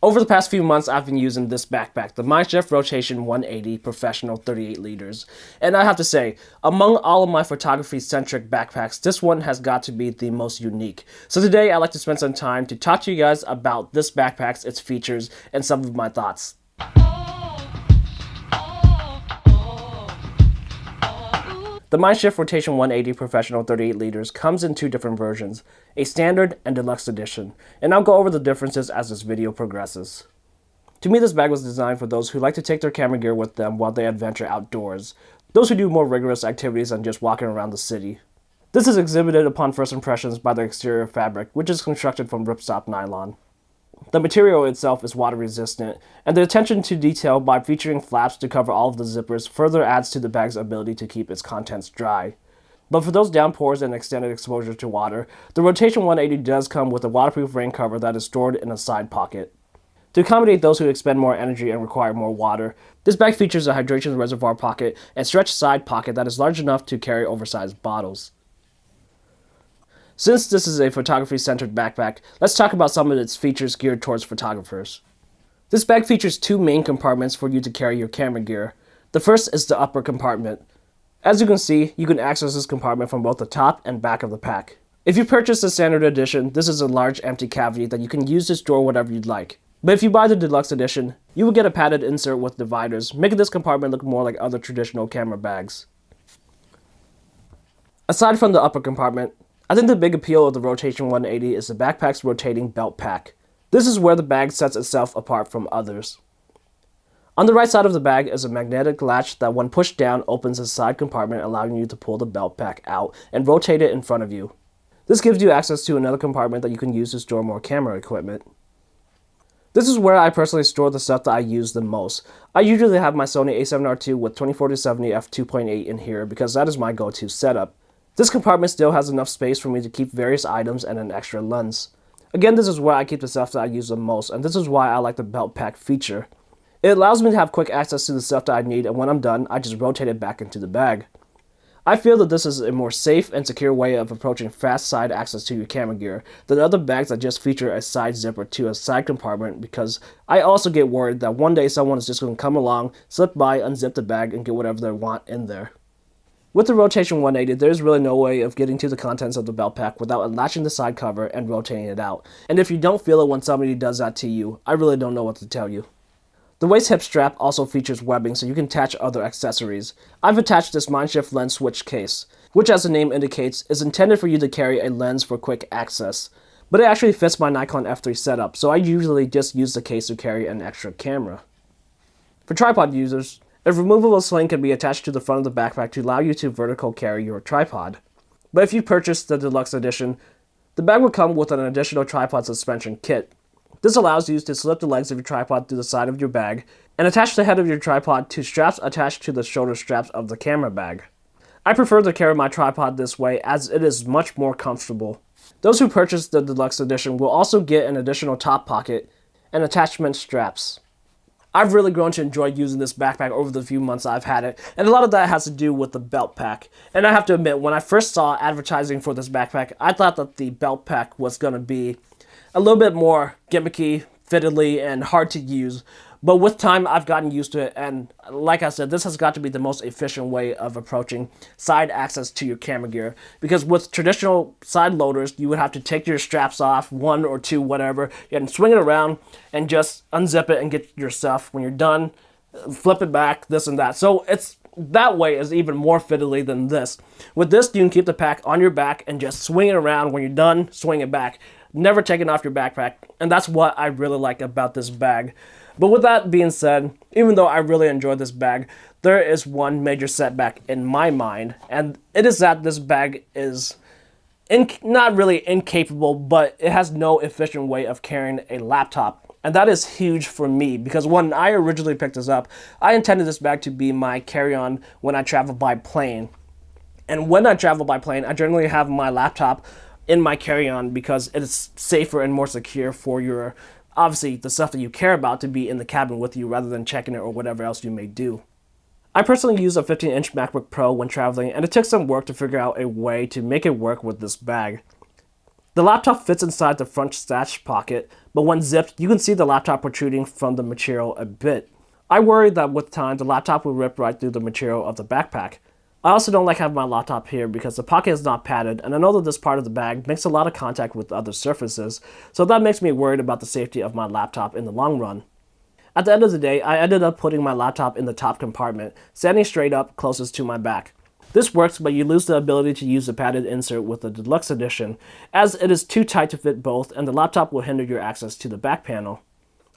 Over the past few months, I've been using this backpack, the Mindshift Rotation 180 Professional 38 liters. And I have to say, among all of my photography-centric backpacks, this one has got to be the most unique. So today, I'd like to spend some time to talk to you guys about this backpack, its features, and some of my thoughts. The Mindshift Rotation 180 Professional 38 liters comes in two different versions, a standard and deluxe edition, and I'll go over the differences as this video progresses. To me, this bag was designed for those who like to take their camera gear with them while they adventure outdoors, those who do more rigorous activities than just walking around the city. This is exhibited upon first impressions by the exterior fabric, which is constructed from ripstop nylon. The material itself is water resistant, and the attention to detail by featuring flaps to cover all of the zippers further adds to the bag's ability to keep its contents dry. But for those downpours and extended exposure to water, the Rotation 180 does come with a waterproof rain cover that is stored in a side pocket. To accommodate those who expend more energy and require more water, this bag features a hydration reservoir pocket and stretched side pocket that is large enough to carry oversized bottles. Since this is a photography-centered backpack, let's talk about some of its features geared towards photographers. This bag features two main compartments for you to carry your camera gear. The first is the upper compartment. As you can see, you can access this compartment from both the top and back of the pack. If you purchase the standard edition, this is a large empty cavity that you can use to store whatever you'd like. But if you buy the deluxe edition, you will get a padded insert with dividers, making this compartment look more like other traditional camera bags. Aside from the upper compartment, I think the big appeal of the Rotation 180 is the backpack's rotating belt pack. This is where the bag sets itself apart from others. On the right side of the bag is a magnetic latch that when pushed down opens a side compartment, allowing you to pull the belt pack out and rotate it in front of you. This gives you access to another compartment that you can use to store more camera equipment. This is where I personally store the stuff that I use the most. I usually have my Sony a7R II with 24-70 f2.8 in here because that is my go-to setup. This compartment still has enough space for me to keep various items and an extra lens. Again, this is where I keep the stuff that I use the most, and this is why I like the belt pack feature. It allows me to have quick access to the stuff that I need, and when I'm done, I just rotate it back into the bag. I feel that this is a more safe and secure way of approaching fast side access to your camera gear than other bags that just feature a side zipper to a side compartment, because I also get worried that one day someone is just going to come along, slip by, unzip the bag, and get whatever they want in there. With the Rotation 180, there's really no way of getting to the contents of the belt pack without unlatching the side cover and rotating it out. And if you don't feel it when somebody does that to you, I really don't know what to tell you. The waist hip strap also features webbing so you can attach other accessories. I've attached this Mindshift lens switch case, which as the name indicates, is intended for you to carry a lens for quick access. But it actually fits my Nikon F3 setup, so I usually just use the case to carry an extra camera. For tripod users, a removable sling can be attached to the front of the backpack to allow you to vertical carry your tripod. But if you purchase the deluxe edition, the bag will come with an additional tripod suspension kit. This allows you to slip the legs of your tripod through the side of your bag and attach the head of your tripod to straps attached to the shoulder straps of the camera bag. I prefer to carry my tripod this way as it is much more comfortable. Those who purchase the deluxe edition will also get an additional top pocket and attachment straps. I've really grown to enjoy using this backpack over the few months I've had it, and a lot of that has to do with the belt pack. And I have to admit, when I first saw advertising for this backpack, I thought that the belt pack was going to be a little bit more gimmicky, fiddly, and hard to use. But with time, I've gotten used to it, and like I said, this has got to be the most efficient way of approaching side access to your camera gear. Because with traditional side loaders, you would have to take your straps off, one or two, whatever, and swing it around and just unzip it and get your stuff. When you're done, flip it back, this and that. So that way is even more fiddly than this. With this, you can keep the pack on your back and just swing it around. When you're done, swing it back. Never taking off your backpack, and that's what I really like about this bag. But with that being said, even though I really enjoy this bag, there is one major setback in my mind, and it is that this bag is not really incapable, but it has no efficient way of carrying a laptop. And that is huge for me, because when I originally picked this up, I intended this bag to be my carry-on when I travel by plane. And when I travel by plane, I generally have my laptop in my carry-on because it's safer and more secure for your, obviously, the stuff that you care about to be in the cabin with you rather than checking it or whatever else you may do. I personally use a 15-inch MacBook Pro when traveling, and it took some work to figure out a way to make it work with this bag. The laptop fits inside the front stash pocket, but when zipped, you can see the laptop protruding from the material a bit. I worry that with time, the laptop will rip right through the material of the backpack. I also don't like having my laptop here because the pocket is not padded, and I know that this part of the bag makes a lot of contact with other surfaces, so that makes me worried about the safety of my laptop in the long run. At the end of the day, I ended up putting my laptop in the top compartment, standing straight up closest to my back. This works, but you lose the ability to use the padded insert with the Deluxe edition, as it is too tight to fit both and the laptop will hinder your access to the back panel.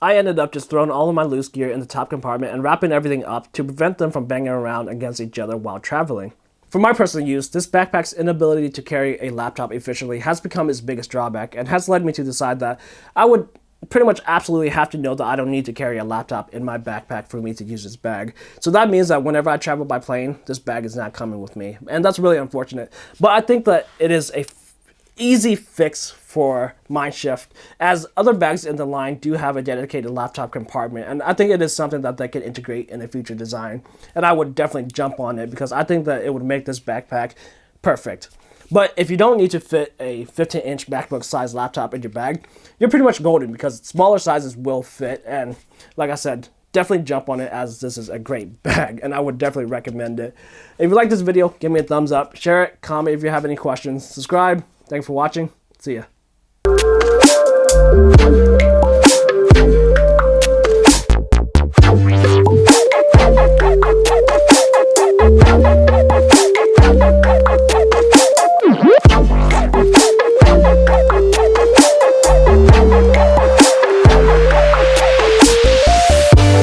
I ended up just throwing all of my loose gear in the top compartment and wrapping everything up to prevent them from banging around against each other while traveling. For my personal use, this backpack's inability to carry a laptop efficiently has become its biggest drawback and has led me to decide that I would pretty much absolutely have to know that I don't need to carry a laptop in my backpack for me to use this bag. So that means that whenever I travel by plane, this bag is not coming with me. And that's really unfortunate. But I think that it is a easy fix for Mindshift, as other bags in the line do have a dedicated laptop compartment, and I think it is something that they can integrate in a future design, and I would definitely jump on it because I think that it would make this backpack perfect. But if you don't need to fit a 15-inch MacBook size laptop in your bag, you're pretty much golden because smaller sizes will fit, and like I said, definitely jump on it as this is a great bag and I would definitely recommend it. If you like this video, give me a thumbs up, share it, comment if you have any questions, subscribe. Thanks for watching. See ya.